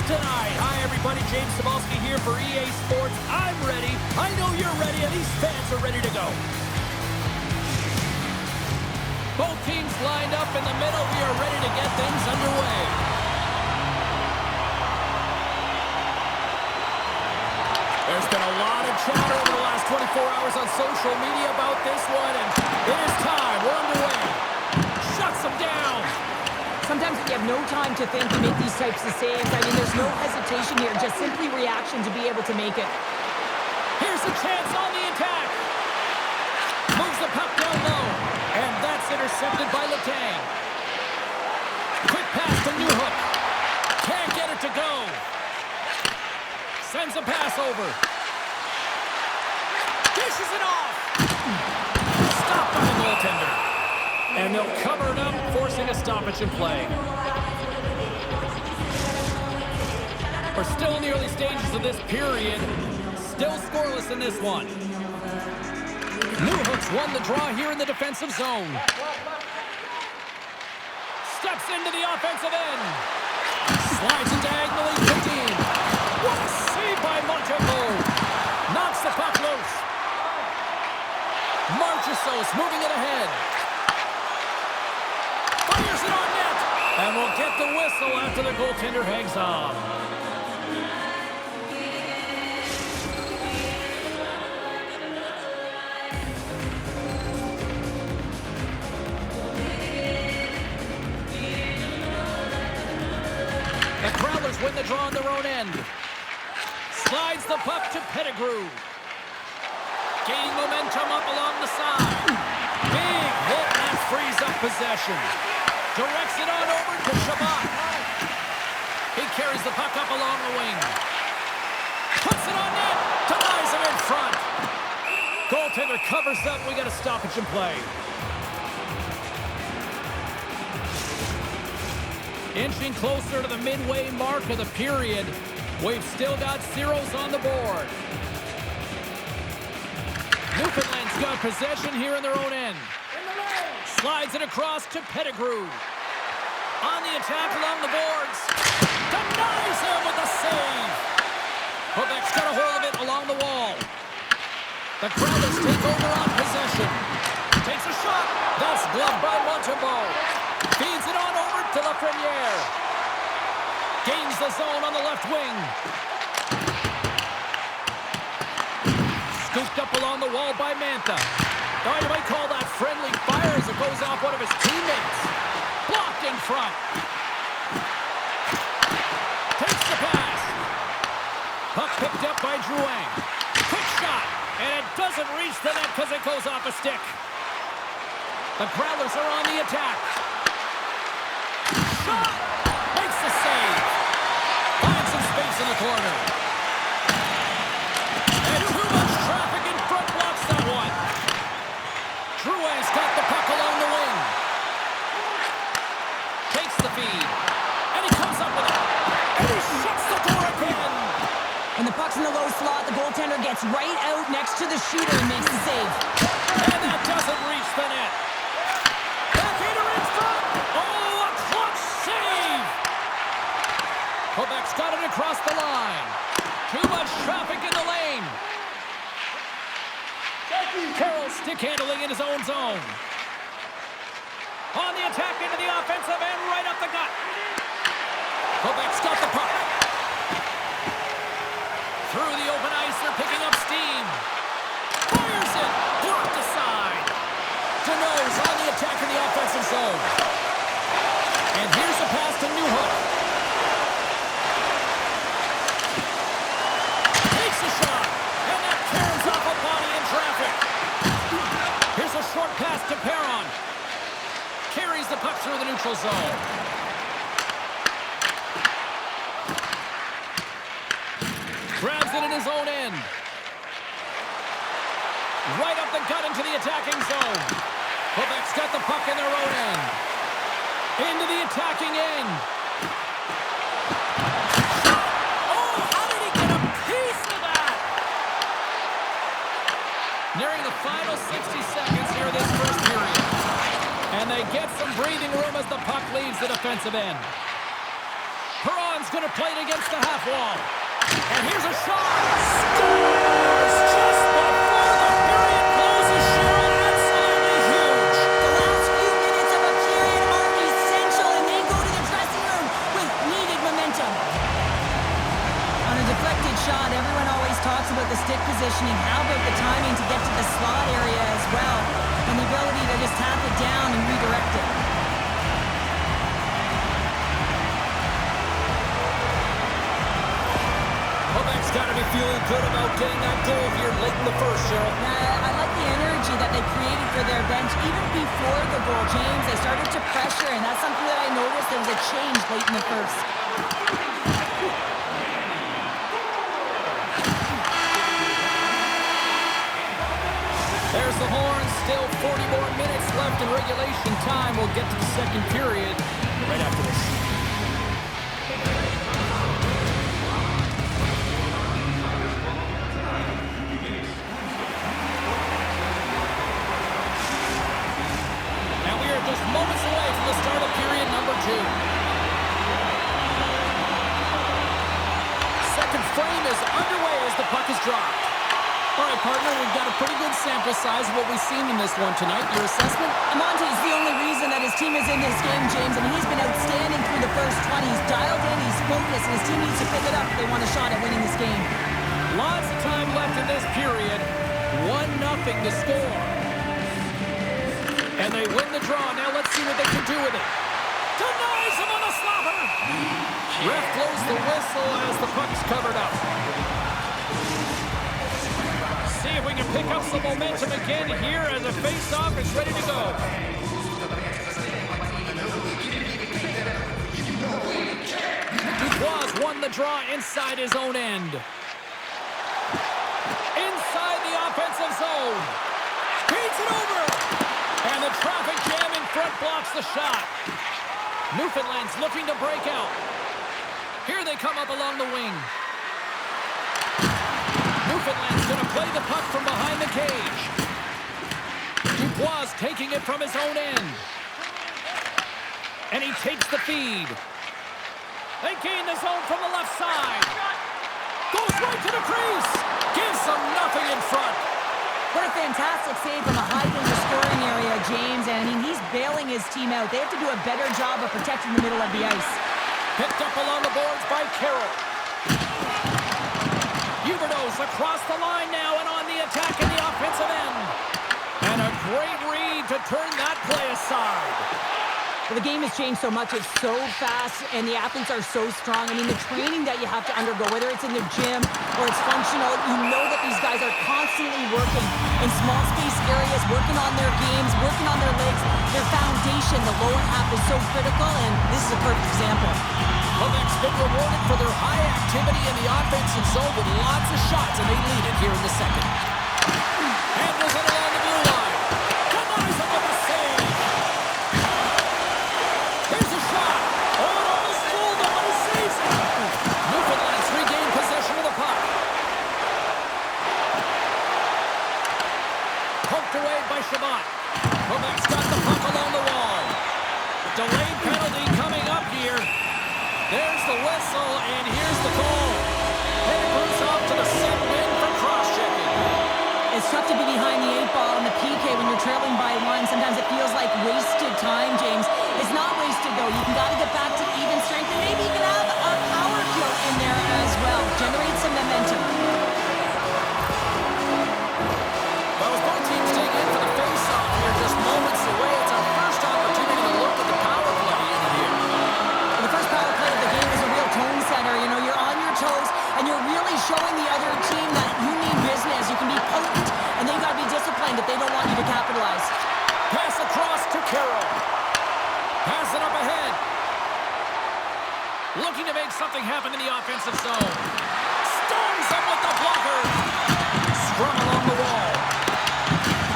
tonight. Hi, everybody. James Cebulski here for EA Sports. I'm ready. I know you're ready, and these fans are ready to go. Both teams lined up in the middle. We are ready to get things underway. There's been a lot of chatter over the last 24 hours on social media about this one, and it is time. We're underway. Shuts them down. Sometimes you have no time to think and make these types of saves. I mean, there's no hesitation here, just simply reaction to be able to make it. Here's a chance on the attack. Moves the puck down low, and that's intercepted by Letang. Quick pass to Newhook. Can't get it to go. Sends a pass over. Dishes it off. Stopped by the goaltender. And they'll cover it up, forcing a stoppage in play. We're still in the early stages of this period. Still scoreless in this one. Newhook's won the draw here in the defensive zone. Steps into the offensive end. Slides it diagonally to Dean. What a save by Montembeault. Knocks the puck loose. Marchessault moving it ahead. Fires it on net. And we'll get the whistle after the goaltender hangs on. The Growlers win the draw on their own end. Slides the puck to Pettigrew. Gaining momentum up along the side. Big hit and frees up possession. Directs it on over to Shabbat. He carries the puck up along the wing. Puts it on net. Denies him in front. Goaltender covers up. We got a stoppage in play. Inching closer to the midway mark of the period. We've still got zeros on the board. Newfoundland's got possession here in their own end. Slides it across to Pettigrew. On the attack along the boards. Denies him with a save. Quebec's got a hold of it along the wall. The Growlers take over on possession. Takes a shot. That's gloved by Montembeault. Feeds it on over to Lafreniere. Gains the zone on the left wing. Scooped up along the wall by Mantha. Oh, you might call that friendly fire as it goes off one of his teammates. Blocked in front. Takes the pass. Puck picked up by Drouin. Quick shot. And it doesn't reach the net because it goes off a stick. The Growlers are on the attack. Shot! Makes the save. Finds some space in the corner. And too much traffic in front blocks that one. Drouin's got the puck along the wing. Takes the feed. And he comes up with it. And he shuts the door again. When the puck's in the low slot, the goaltender gets right out next to the shooter and makes the save. And that doesn't reach the net. Backhander in front. Oh, a clutch save. Quebec's got it across the line. Too much traffic in the lane. Carroll stick handling in his own zone. On the attack into the offensive end, right up the gut. Quebec's got the puck. Through the open ice, they're picking up steam. Fires it. Blocked aside. Deneau's on the attack in the offensive zone. And here's a pass to Newhook. Takes a shot. And that tears off a body in traffic. Here's a short pass to Perron. Carries the puck through the neutral zone. Grabs it in his own end. Right up the gut into the attacking zone. Quebec's got the puck in their own end. Into the attacking end. Oh, how did he get a piece of that? Nearing the final 60 seconds here this first period. And they get some breathing room as the puck leaves the defensive end. Perron's going to play it against the half wall. And here's a shot. Scores just before the period closes, Cheryl. Absolutely huge. The last few minutes of a period are essential, and they go to the dressing room with needed momentum. On a deflected shot, everyone always talks about the stick positioning. How about the timing to get to the slot area as well, and the ability to just tap it down and redirect it. Quebec's got to be feeling good about getting that goal here late in the first, Cheryl. I like the energy that they created for their bench even before the goal, James. They started to pressure, and that's something that I noticed. There was a change late in the first. There's the horn. Still 40 more minutes left in regulation time. We'll get to the second period right after this. Just moments away from the start of period number 2. Second frame is underway as the puck is dropped. All right, partner, we've got a pretty good sample size of what we've seen in this one tonight. Your assessment? Amonte is the only reason that his team is in this game, James, and he's been outstanding through the first 20. He's dialed in, he's focused, and his team needs to pick it up if they want a shot at winning this game. Lots of time left in this period. 1-0 to score. And they win the draw. Now let's see what they can do with it. Denies him on a slapper. Ref blows the whistle as the puck's covered up. See if we can pick up some momentum again here as the face-off is ready to go. Dubois won the draw inside his own end. Inside the offensive zone. Beats it over. And the traffic jam in front blocks the shot. Newfoundland's looking to break out. Here they come up along the wing. Newfoundland's going to play the puck from behind the cage. Dubois taking it from his own end. And he takes the feed. They gain the zone from the left side. Goes right to the crease. Gives them nothing in front. What a fantastic save from a high-danger scoring area, James. And I mean, he's bailing his team out. They have to do a better job of protecting the middle of the ice. Picked up along the boards by Carroll. Huberdeau's across the line now and on the attack in the offensive end. And a great read to turn that play aside. Well, the game has changed so much. It's so fast, and the athletes are so strong. I mean, the training that you have to undergo, whether it's in the gym or it's functional, you know that these guys are constantly working in small space areas, working on their games, working on their legs. Their foundation, the lower half, is so critical, and this is a perfect example. Quebec's been rewarded for their high activity in the offensive zone with lots of shots, and they lead it here in the second. Handles it along the blue line. Denies him with a save. Here's a shot. Oh, it almost fooled him, but he saves it. Newfoundland's regained possession of the puck. Poked away by Chabot. Quebec's got the puck along the wall. Delayed penalty coming up here. There's the whistle, and here's the goal. Pettigrew's off to the set wing for cross-checking. It's tough to be behind the 8-ball in the PK when you're trailing by 1. Sometimes it feels like wasted time, James. It's not wasted, though. You got to get back to even strength, and maybe you can have a power kill in there as well. Generate some momentum. Well, with both teams taking in for the face-off here, just moments away, it's our first opportunity to look at the power play unit here. The first power play of the game is a real tone setter. You know, you're on your toes, and you're really showing the other team that you mean business. You can be potent, and they've got to be disciplined if they don't want you to capitalize. Pass across to Carroll. Pass it up ahead. Looking to make something happen in the offensive zone. Storms him with the blocker. Scrum along the wall.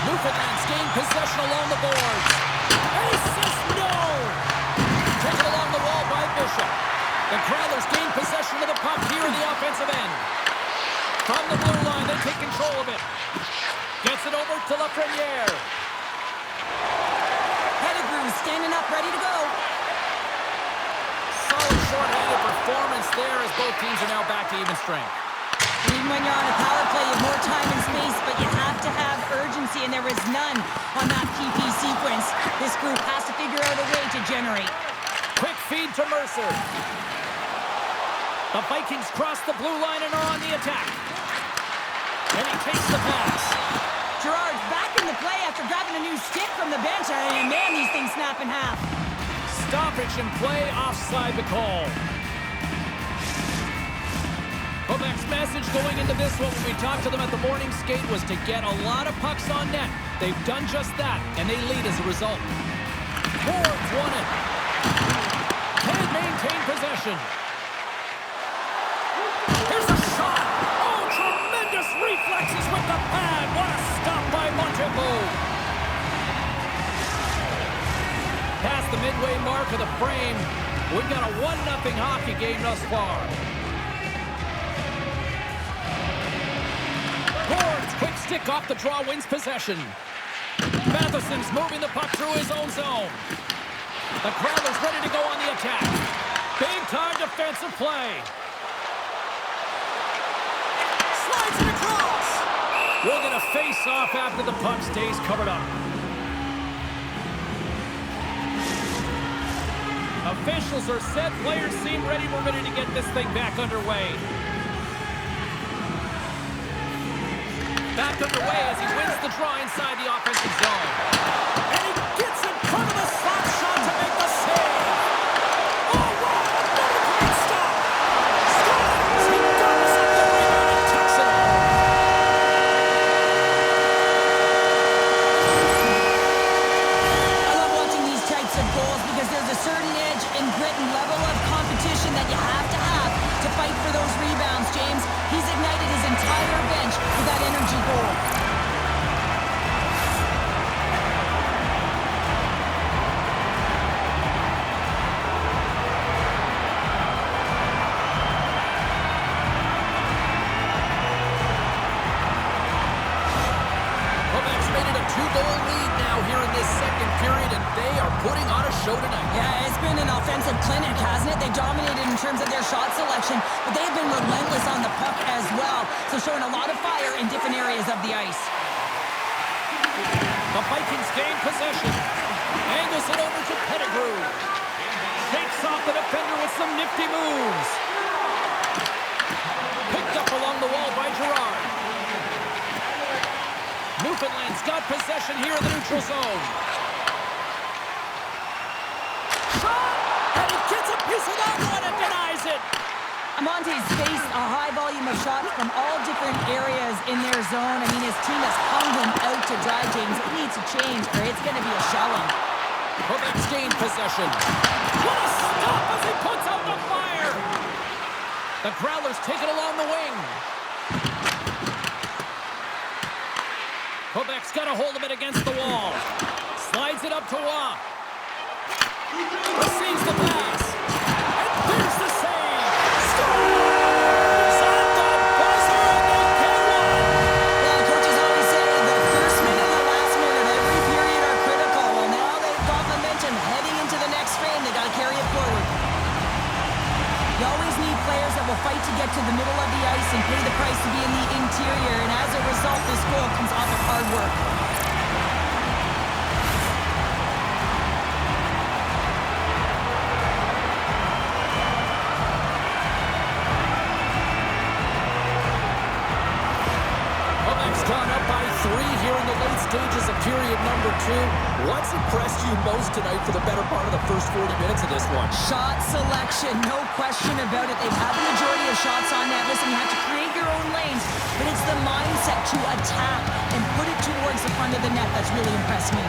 Newfoundland's gained possession along the boards. Assist, no! Taken along the wall by Bishop. The Growlers gain possession of the puck here in the offensive end. From the blue line, they take control of it. Gets it over to Lafreniere. Pettigrew standing up, ready to go. Solid short-handed performance there as both teams are now back to even strength. Even when you're on a power play, you have more time and space, but you have to have urgency, and there was none on that PP sequence. This group has to figure out a way to generate. Quick feed to Mercer. The Vikings cross the blue line and are on the attack. And he takes the pass. Gerard's back in the play after grabbing a new stick from the bench, and man, these things snap in half. Stoppage in play, offside the call. Quebec's message going into this one when we talked to them at the morning skate was to get a lot of pucks on net. They've done just that, and they lead as a result. Forwards won it. Can maintain possession. Here's a shot. Oh, tremendous reflexes with the pad. What a stop by Montembeault. Past the midway mark of the frame, we've got a 1-0 hockey game thus far. Ward's quick stick off the draw wins possession. Matheson's moving the puck through his own zone. The Growlers ready to go on the attack. Big-time defensive play. Slides it across. We'll get a face-off after the puck stays covered up. Officials are set. Players seem ready. We're ready to get this thing back underway. Back underway as he wins the draw inside the offensive zone. And he gets in front of the slot shot to make the save. Oh, wow, another great stop. Scores! He goes up the rebound and tucks it up. I love watching these types of goals because there's a certain edge and grit and level of competition that you have to fight for those rebounds, James. He's ignited his entire bench with that energy goal. Quebec's made it a 2-goal lead now here in this second period, and they are putting on a show tonight. Yeah, it's been an offensive clinic, hasn't it? They dominated in terms of their shot selection, but they've been relentless on the puck as well, so showing a lot of fire in different areas of the ice. The Vikings gain possession. Angles it over to Pettigrew. Shakes off the defender with some nifty moves. Picked up along the wall by Gerard. Newfoundland's got possession here in the neutral zone. Shot! And he gets a piece of that one and denies it. Amonte's faced a high volume of shots from all different areas in their zone. I mean, his team has hung him out to dry, James. It needs to change, or it's going to be a shelling. Quebec's gained possession. What a stop as he puts out the fire! The Growlers take it along the wing. Quebec's got a hold of it against the wall. Slides it up to Waugh. Receives the pass. And there's the save. Scores! At the buzzer, and they get one. Well, coaches always say the first minute and the last minute of every period are critical. Well, now they've got momentum heading into the next frame. They got to carry it forward. You always need players that will fight to get to the middle of the ice and pay the price to be in the interior. And as a result, this goal comes off of hard work. Gone up by 3 here in the late stages of period number 2. What's impressed you most tonight for the better part of the first 40 minutes of this one? Shot selection, no question about it. They've had the majority of shots on net. Listen, you have to create your own lanes, but it's the mindset to attack and put it towards the front of the net that's really impressed me.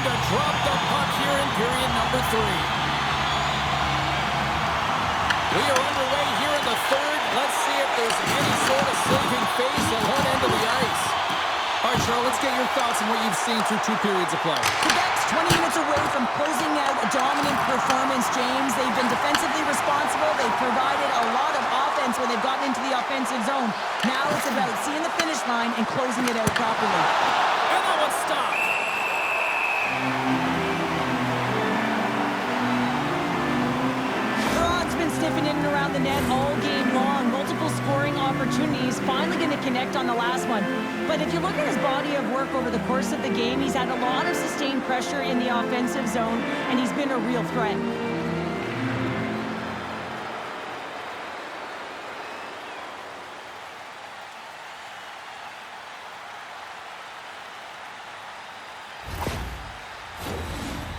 to drop the puck here in period number 3. We are underway here in the third. Let's see if there's any sort of saving face at one end of the ice. All right, Charles, let's get your thoughts on what you've seen through 2 periods of play. Quebec's 20 minutes away from closing out a dominant performance, James. They've been defensively responsible. They've provided a lot of offense when they've gotten into the offensive zone. Now it's about seeing the finish line and closing it out properly. And that one's stopped. Sniffing in and around the net all game long. Multiple scoring opportunities. Finally going to connect on the last one. But if you look at his body of work over the course of the game, he's had a lot of sustained pressure in the offensive zone, and he's been a real threat.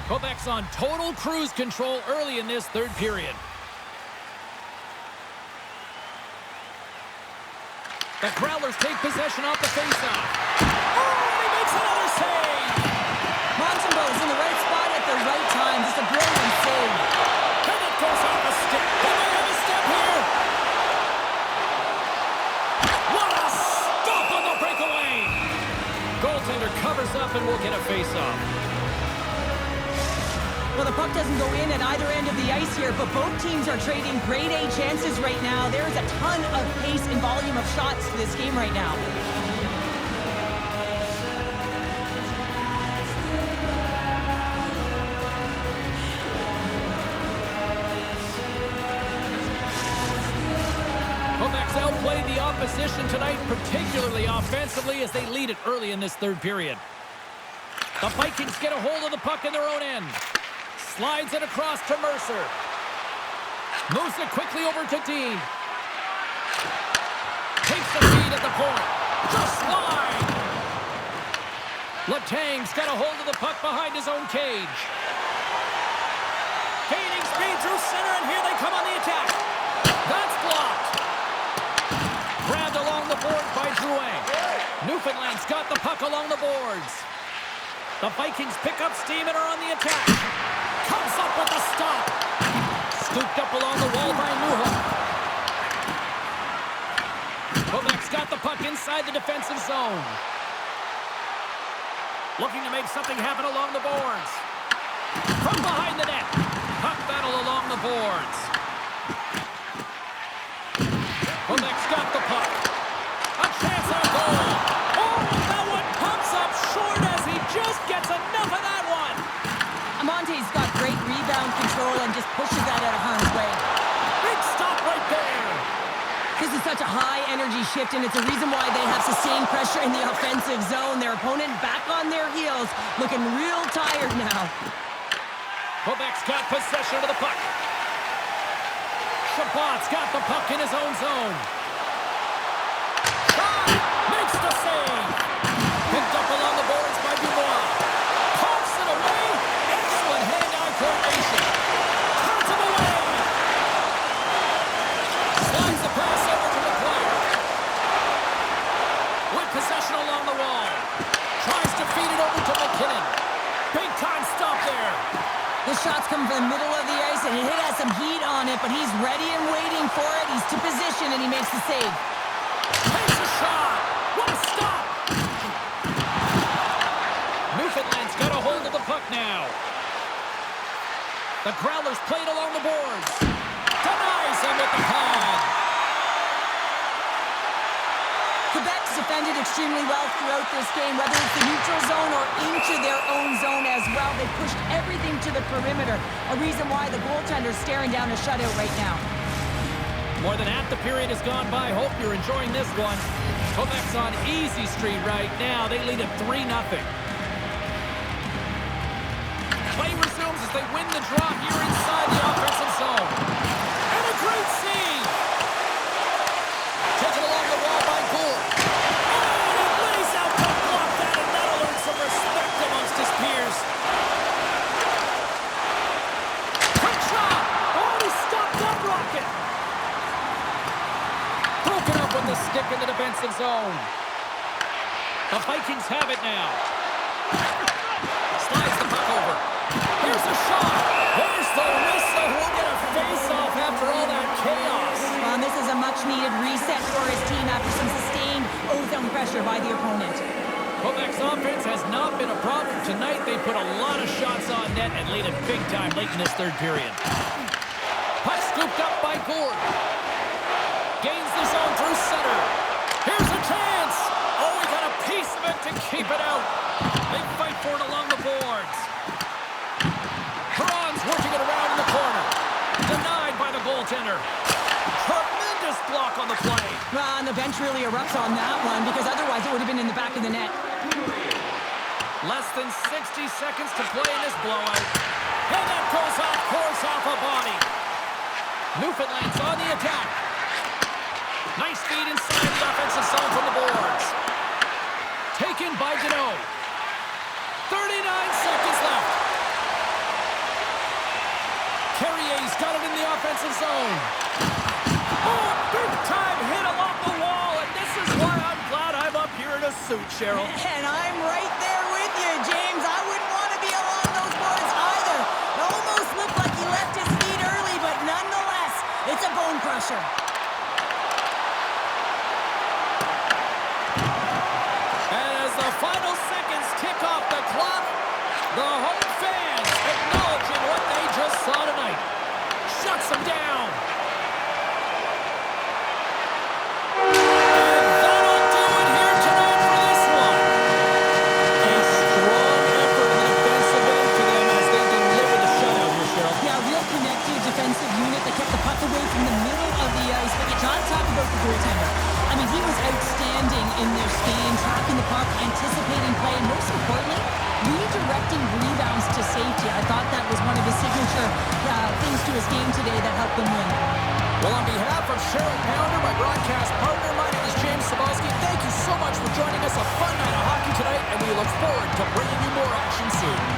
Quebec's on total cruise control early in this third period. The Growlers take possession off the faceoff. Oh, he makes another save! Montembeau's in the right spot at the right time. Just a brilliant save. And it goes off a stick. He might have a step here. What a stop on the breakaway! Goaltender covers up and will get a faceoff. Well, the puck doesn't go in at either end of the ice here, but both teams are trading grade A chances right now. There is a ton of pace and volume of shots to this game right now. Quebec's outplayed the opposition tonight, particularly offensively, as they lead it early in this third period. The Vikings get a hold of the puck in their own end. Slides it across to Mercer. Moves it quickly over to Dean. Takes the feed at the point. Just slide. Letang's got a hold of the puck behind his own cage. Gaining speed through center, and here they come on the attack. That's blocked. Grabbed along the board by Drouin. Newfoundland's got the puck along the boards. The Vikings pick up steam and are on the attack. Comes up with the stop. Scooped up along the wall by Newhook. Quebec's got the puck inside the defensive zone. Looking to make something happen along the boards. From behind the net. Puck battle along the boards. Quebec's got the puck. A chance at a goal. Oh, that one comes up short as he just gets enough of that one. Amonte's got great rebound control and just pushes that out of harm's way. Big stop right there. This is such a high-energy shift, and it's a reason why they have sustained pressure in the offensive zone. Their opponent back on their heels, looking real tired now. Quebec's got possession of the puck. Chabot's got the puck in his own zone. Shot! Makes the save. Picked up along the boards by Dubois. Pops it away. Excellent hand-eye coordination. Turns him away. Slides the pass over to McGuire. With possession along the wall. Tries to feed it over to McKinnon. Big time stop there. The shot's coming from the middle of the ice, and it has some heat on it, but he's ready and waiting for it. He's to position, and he makes the save. Takes a shot. What a stop. Newfoundland's got a hold of the puck now. The Growlers played along the boards. Denies him with the pad. Quebec's defended extremely well throughout this game, whether it's the neutral zone or into their own zone as well. They pushed everything to the perimeter, a reason why the goaltender's staring down a shutout right now. More than half the period has gone by. Hope you're enjoying this one. Quebec's on easy street right now. They lead it 3-0. Play resumes as they win the draw here inside the offensive zone. And a great save! Taken along the wall by Gould. Oh, and he lays out to block that, and that'll earn some respect amongst his peers. Quick shot! Oh, he stopped that rocket! Broken up with the stick in the defensive zone. The Vikings have it now. Slides the puck much-needed reset for his team after some sustained O-zone pressure by the opponent. Quebec's offense has not been a problem tonight. They put a lot of shots on net and laid it big time late in this third period. Puck scooped up by Gourde. Gains the zone through center. Here's a chance. Oh, he got a piece of it to keep it out. They fight for it along the boards. Perron's working it around in the corner. Denied by the goaltender. Tremendous block on the play. And the bench really erupts on that one because otherwise it would have been in the back of the net. Less than 60 seconds to play in this blowout. And that goes off course off a body. Newfoundland's on the attack. Nice feed inside the offensive zone from the boards. Taken by Deneau. 39 seconds left. Carrier's got it in the offensive zone. Oh, big time hit along the wall, and this is why I'm glad I'm up here in a suit, Cheryl. And I'm right there with you, James. I wouldn't want to be along those boards either. It almost looked like he left his feet early, but nonetheless, it's a bone crusher. And as the final seconds tick off the clock, the home fans acknowledging what they just saw tonight. Shuts them down. And that'll do it here tonight for this one. A strong effort in the defensive end for them as they deliver the shutout here, Cheryl. Yeah, real connected defensive unit that kept the puck away from the middle of the ice. But yeah, John talked about the goaltender. I mean, he was outstanding in this game, tracking the puck, anticipating play, and most importantly, redirecting rebounds to safety. I thought that was one of his signature things to his game today that helped them win. Well, on behalf of Cheryl Pounder, my broadcast partner, my name is James Cebulski. Thank you so much for joining us. A fun night of hockey tonight, and we look forward to bringing you more action soon.